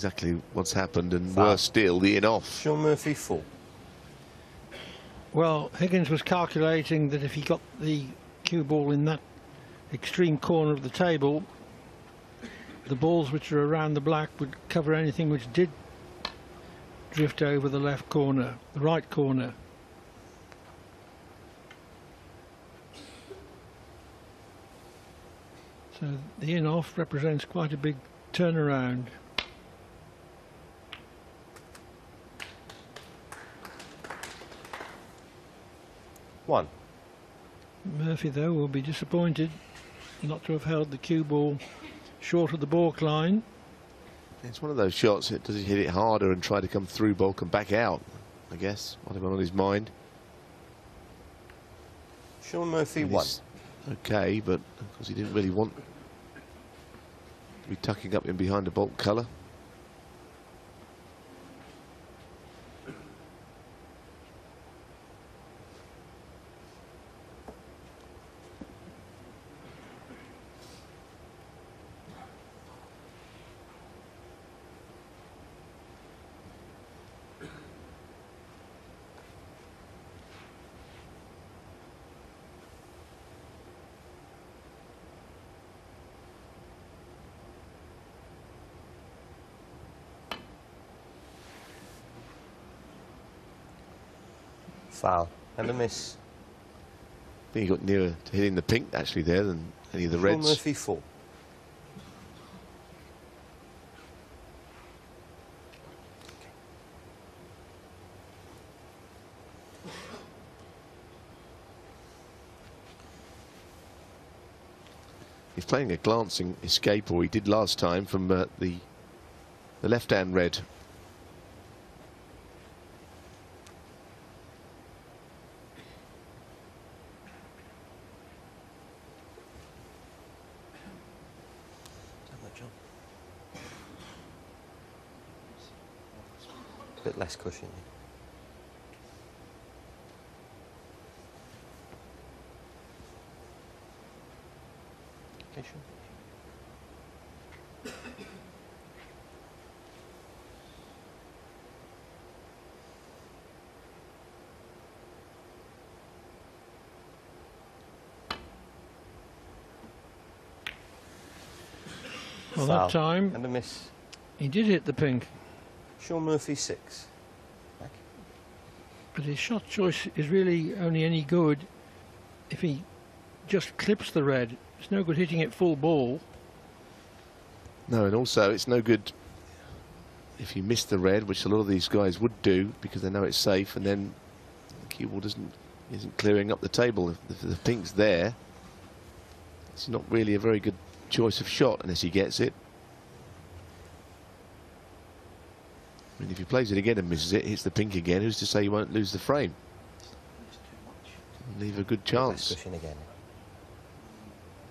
exactly what's happened, and worse still, the in-off. Shaun Murphy, 4. Well, Higgins was calculating that if he got the cue ball in that extreme corner of the table, the balls which are around the black would cover anything which did drift over the left corner, the right corner. So the in-off represents quite a big turnaround. One. Murphy, though, will be disappointed not to have held the cue ball short of the baulk line. It's one of those shots, does he hit it harder and try to come through baulk and back out? I guess, might have been on his mind. Shaun Murphy, 1. Okay, but of course he didn't really want to be tucking up in behind the baulk colour. Foul and a miss. I think he got nearer to hitting the pink actually there than any of the reds. Shaun Murphy, 4. He's playing a glancing escape, or he did last time, from the left-hand red. A bit less cushion. Okay, sure. Well, that time and a miss. he did hit the pink. Shaun Murphy, 6. Back. But his shot choice is really only any good if he just clips the red. It's no good hitting it full ball. No, and also it's no good if you miss the red, which a lot of these guys would do because they know it's safe, and then the cue ball isn't clearing up the table. If the pink's there, it's not really a very good choice of shot unless he gets it. I mean, if he plays it again and misses it, hits the pink again, who's to say he won't lose the frame? Leave a good chance. Again.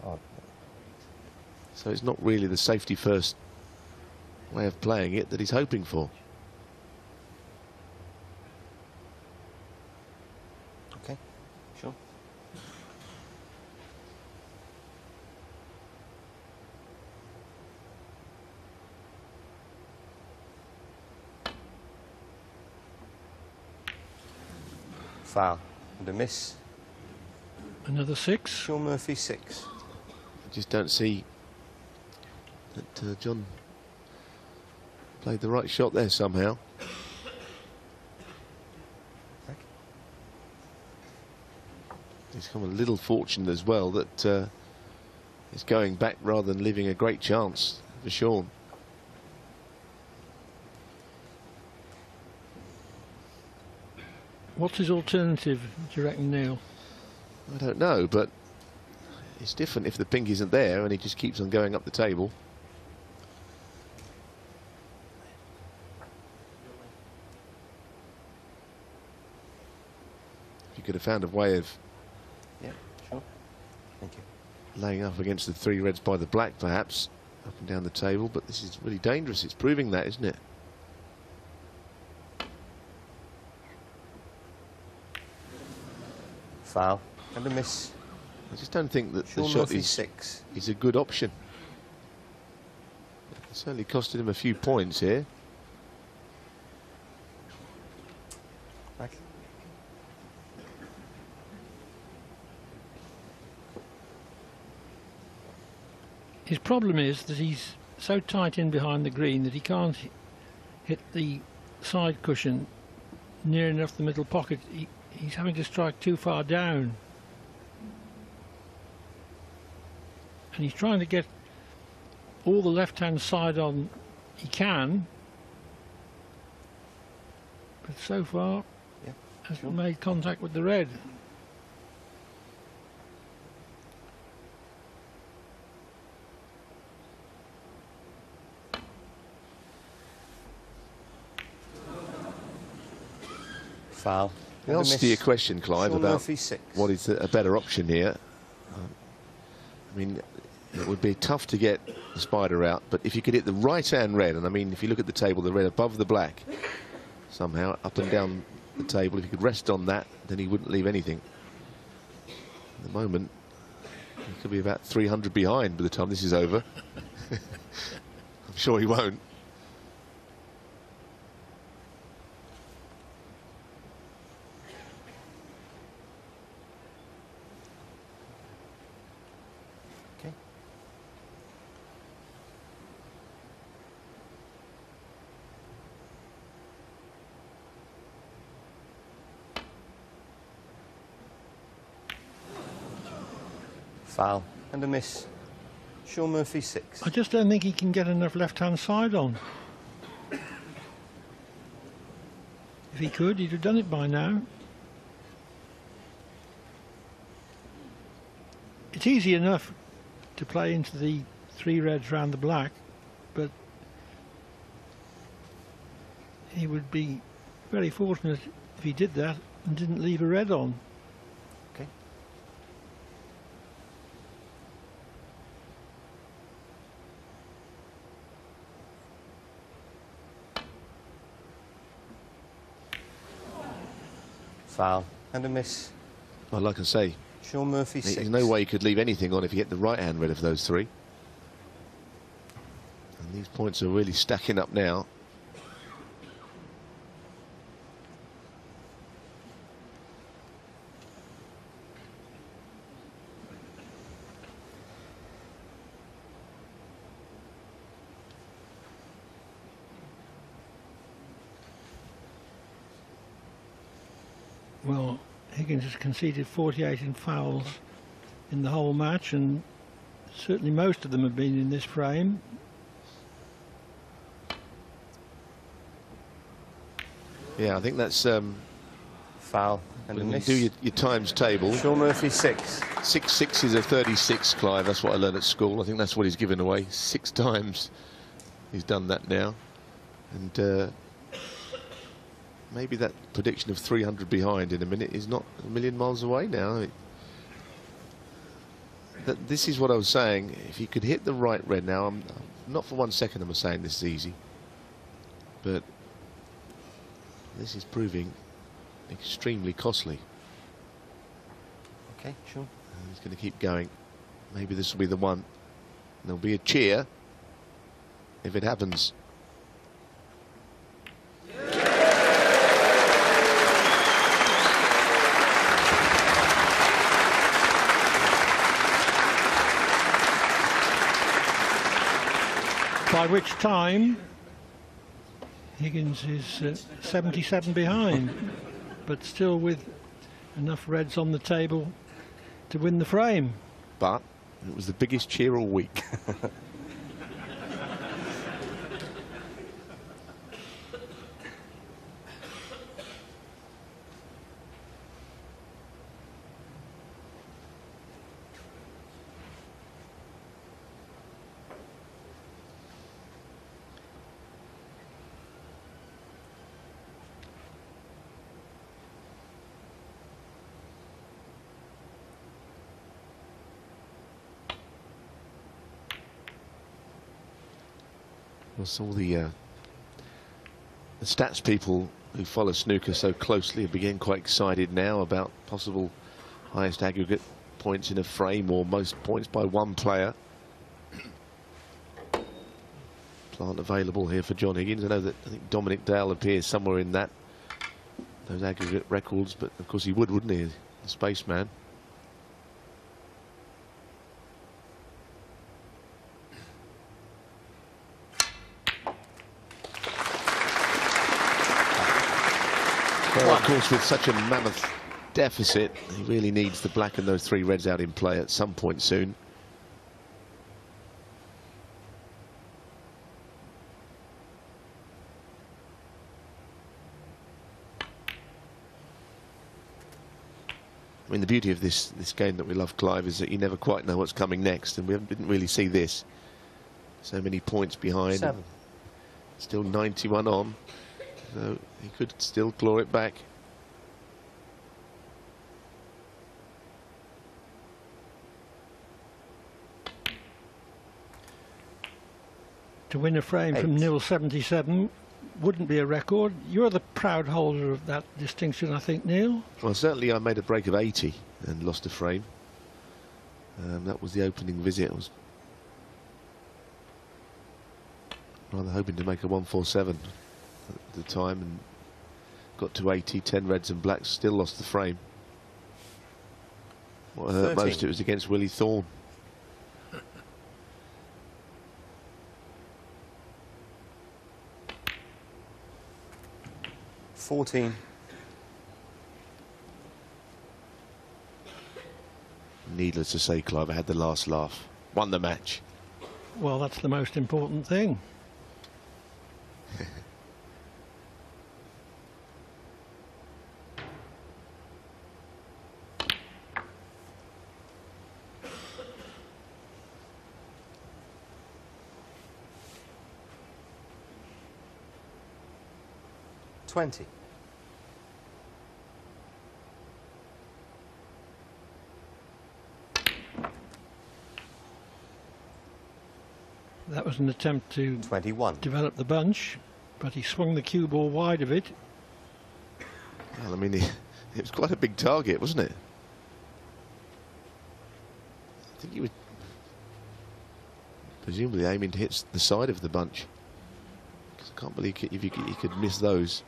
Oh. So it's not really the safety first way of playing it that he's hoping for. Okay, sure. Foul and a miss. Another 6. Shaun Murphy, 6. I just don't see that John played the right shot there somehow. He's come a little fortunate as well that he's going back rather than leaving a great chance for Shaun. What's his alternative, do you reckon, Neil? I don't know, but it's different if the pink isn't there and he just keeps on going up the table. You could have found a way of Sure. Thank you. laying up against the 3 reds by the black, perhaps, up and down the table, but this is really dangerous. It's proving that, isn't it? Foul and a miss. I just don't think that Shaun the shot Murphy, is 6. a good option. certainly costed him a few points here. Back. His problem is that he's so tight in behind the green that he can't hit the side cushion near enough the middle pocket. He's having to strike too far down. And he's trying to get all the left-hand side on he can. But so far, hasn't made contact with the red. Foul. The answer to your question, Clive, Shaun about Murphy 6. what is a better option here, I mean, it would be tough to get the spider out, but if you could hit the right-hand red, and I mean, if you look at the table, the red above the black, somehow up and down the table, if you could rest on that, then he wouldn't leave anything. At the moment, he could be about 300 behind by the time this is over. I'm sure he won't. Okay. Foul and a miss. Shaun Murphy 6. I just don't think he can get enough left-hand side on. If he could, he'd have done it by now. It's easy enough to play into the 3 reds round the black, but he would be very fortunate if he did that and didn't leave a red on. Okay. Foul and a miss. Well, like I say, Shaun Murphy 6. there's no way he could leave anything on if he hit the right-hand red of those 3. And these points are really stacking up now. Well, Higgins has conceded 48 in fouls in the whole match, and certainly most of them have been in this frame. Yeah, I think that's Foul and a when you miss. do your times table. Shaun Murphy 6. 6 sixes are 36, Clive. That's what I learned at school. I think that's what he's given away 6 times. He's done that now, and maybe that prediction of 300 behind in a minute is not a million miles away now. This is what I was saying. If he could hit the right red now, I'm not for 1 second I'm saying this is easy, but this is proving extremely costly. Okay, Shaun. And he's going to keep going. Maybe this will be the one. There'll be a cheer if it happens. By which time Higgins is 77 behind, but still with enough reds on the table to win the frame. But it was the biggest cheer all week. All the stats people who follow snooker so closely are getting quite excited now about possible highest aggregate points in a frame or most points by one player. plant available here for John Higgins. I think Dominic Dale appears somewhere in those aggregate records, but of course he would, wouldn't he, the spaceman? Well, of course, with such a mammoth deficit, he really needs the black and those 3 reds out in play at some point soon. I mean, the beauty of this game that we love, Clive, is that you never quite know what's coming next, and we didn't really see this. So many points behind. 7. Still 91 on, so he could still claw it back. To win a frame 8. from nil 77 wouldn't be a record. You're the proud holder of that distinction, I think, Neil. Well, certainly I made a break of 80 and lost a frame. That was the opening visit. I was rather hoping to make a 147 at the time, and got to 80, 10 reds and blacks, still lost the frame. What hurt 13. most, it was against Willie Thorne. Needless to say, Clive, I had the last laugh. Won the match. Well, that's the most important thing. $20. That was an attempt to 21. develop the bunch, but he swung the cue ball wide of it. Well, I mean, it was quite a big target, wasn't it? I think he was presumably aiming to hit the side of the bunch. 'Cause I can't believe he could miss those.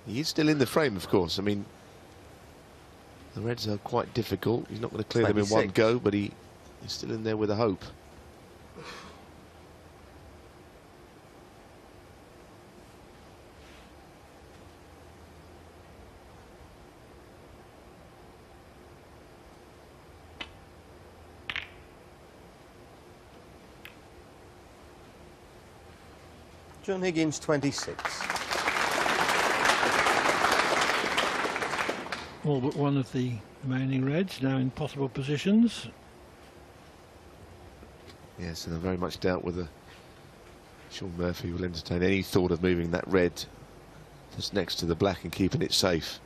He is still in the frame, of course. I mean, the reds are quite difficult. He's not going to clear them in one 26. go, but he's still in there with a hope. John Higgins, 26. All but one of the remaining reds now in possible positions. Yes, and I very much doubt whether Shaun Murphy will entertain any thought of moving that red just next to the black and keeping it safe.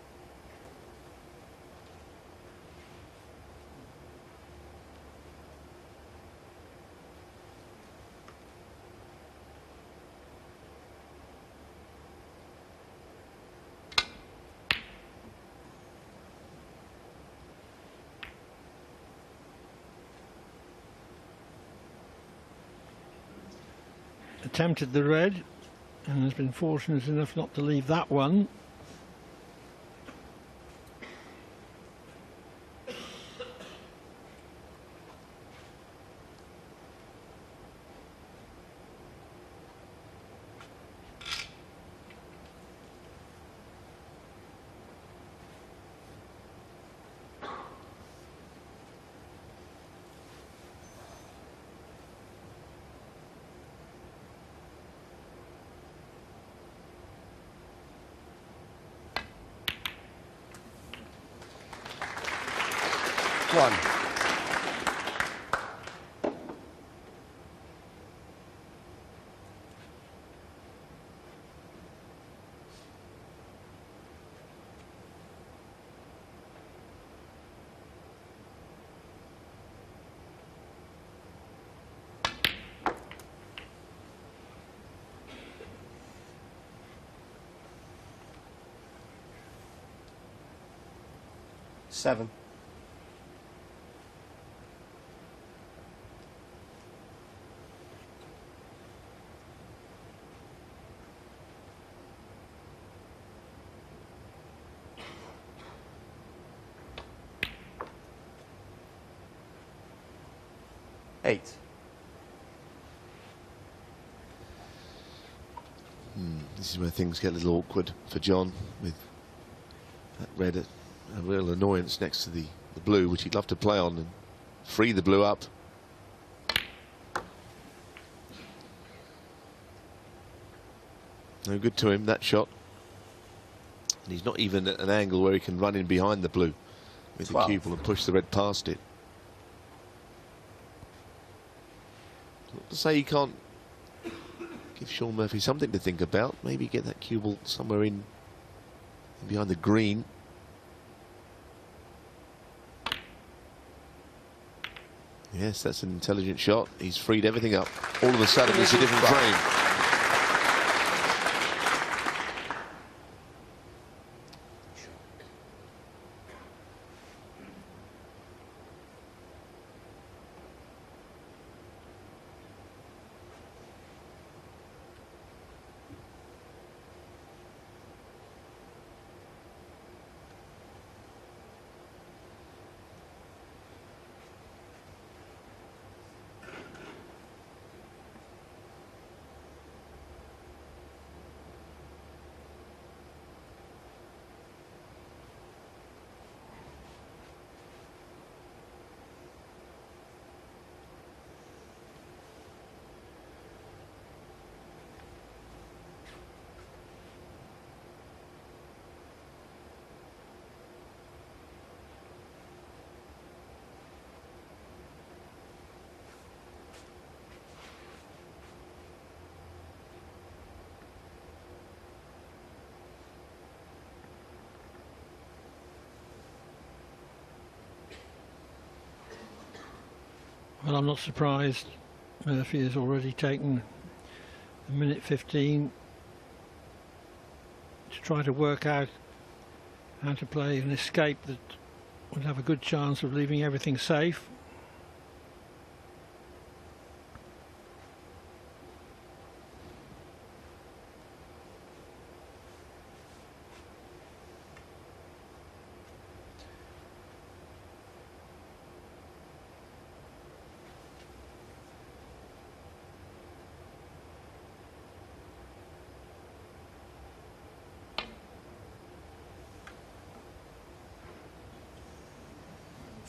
Attempted the red and has been fortunate enough not to leave that one. One. 7. Eight. This is where things get a little awkward for John, with that red a real annoyance next to the blue, which he'd love to play on and free the blue up. No good to him, that shot. And he's not even at an angle where he can run in behind the blue with 12. the cue ball and push the red past it. Not to say he can't give Shaun Murphy something to think about. Maybe get that cue ball somewhere in behind the green. Yes, that's an intelligent shot. He's freed everything up. All of a sudden, it's a different frame. Well, I'm not surprised Murphy has already taken a minute 15 to try to work out how to play an escape that would have a good chance of leaving everything safe.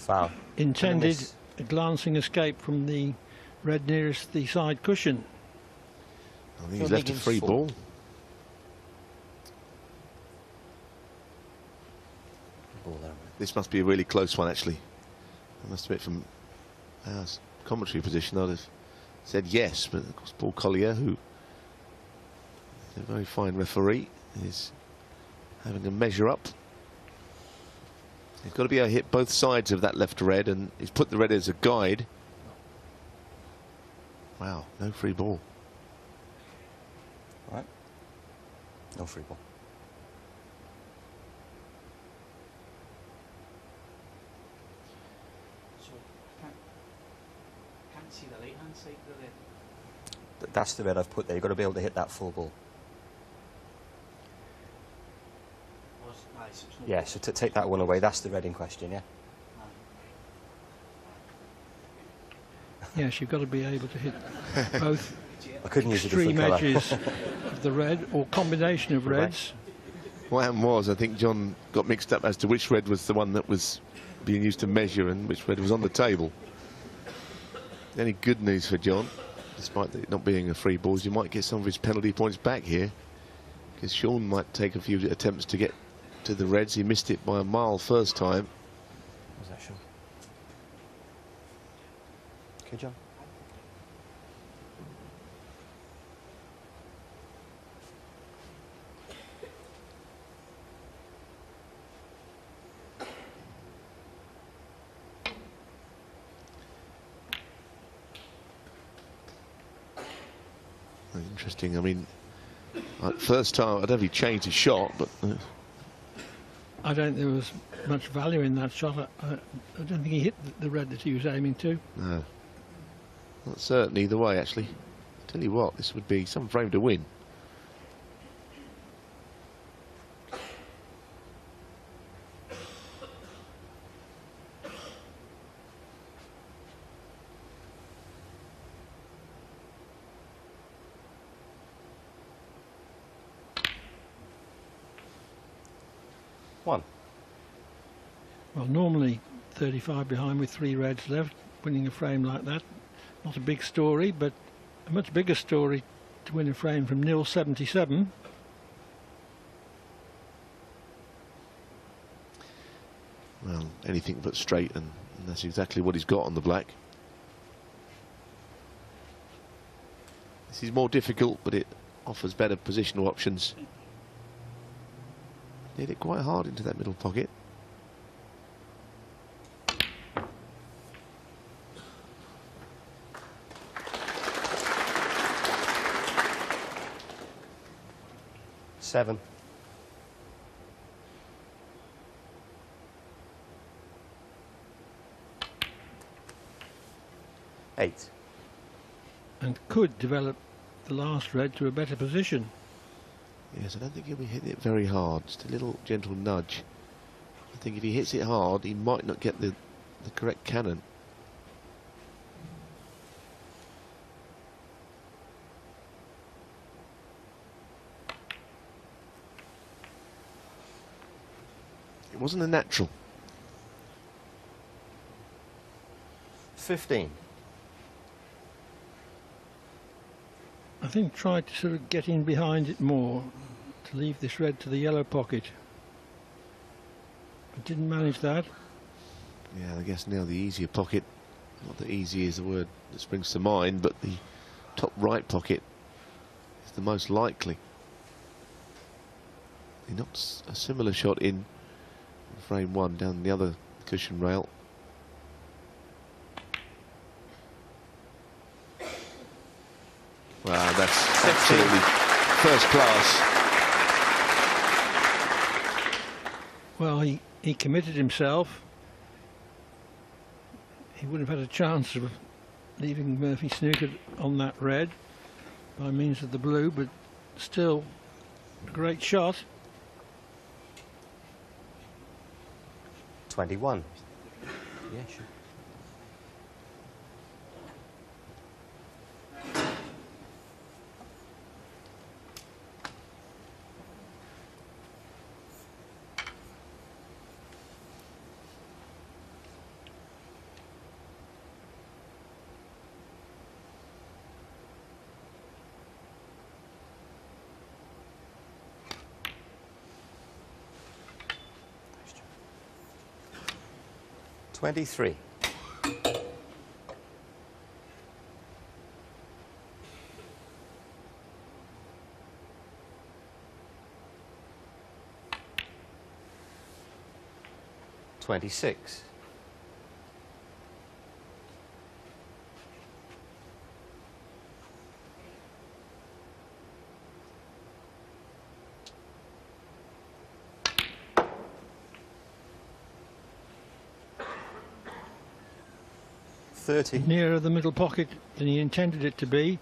Foul. Intended a glancing escape from the red nearest the side cushion. I think he's left a free ball. This must be a really close one, actually. I must admit, from our commentary position, I'd have said yes, but of course Paul Collier, who is a very fine referee, is having a measure up. He's got to be able to hit both sides of that left red, and he's put the red as a guide. Wow, no free ball. Right. No free ball. So, can't see the right-hand side of the red. That's the red I've put there. You've got to be able to hit that full ball. Yeah, so to take that one away, that's the red in question, yeah? Yes, you've got to be able to hit both I couldn't use a extreme different colour. edges of the red, or combination of reds. What happened was, I think John got mixed up as to which red was the one that was being used to measure and which red was on the table. Any good news for John, despite it not being a free ball, is you might get some of his penalty points back here, because Shaun might take a few attempts to get to the reds. He missed it by a mile first time. Was that Shaun? Okay, John. Interesting. I mean, first time, I don't know if he changed his shot, but I don't think there was much value in that shot. I don't think he hit the red that he was aiming to. No. Not certain either way, actually. Tell you what, this would be some frame to win. One. Well, normally 35 behind with 3 reds left, winning a frame like that. Not a big story, but a much bigger story to win a frame from nil 77. Well, anything but straight, and that's exactly what he's got on the black. This is more difficult, but it offers better positional options. Hit it quite hard into that middle pocket. Seven. Eight. And could develop the last red to a better position. Yes, I don't think he'll be hitting it very hard. Just a little gentle nudge. I think if he hits it hard, he might not get the correct cannon. It wasn't a natural. 15. I think tried to sort of get in behind it more, to leave this red to the yellow pocket. But didn't manage that. Yeah, I guess now the easier pocket, not that easy is the word that springs to mind, but the top right pocket is the most likely. He knocks a similar shot in frame 1 down the other cushion rail. Wow, that's absolutely first class. Well, he committed himself. He wouldn't have had a chance of leaving Murphy snookered on that red by means of the blue, but still a great shot. 21. Yeah, sure. Nice job. 23. $26. $30. Nearer the middle pocket than he intended it to be,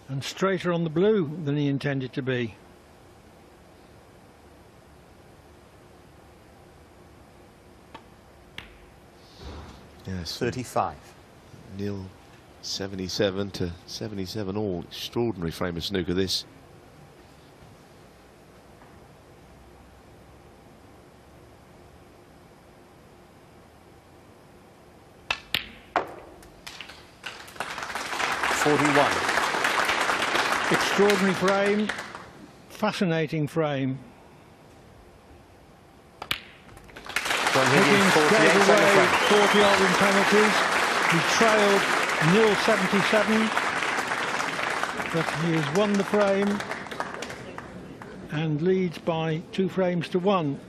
and straighter on the blue than he intended to be. Yes, 35. nil 77 to 77 all. Extraordinary frame of snooker this. Extraordinary frame, fascinating frame. John Higgins 48 gave on the away front. 40 odd in penalties. He trailed nil 77, but he has won the frame and leads by 2 frames to 1.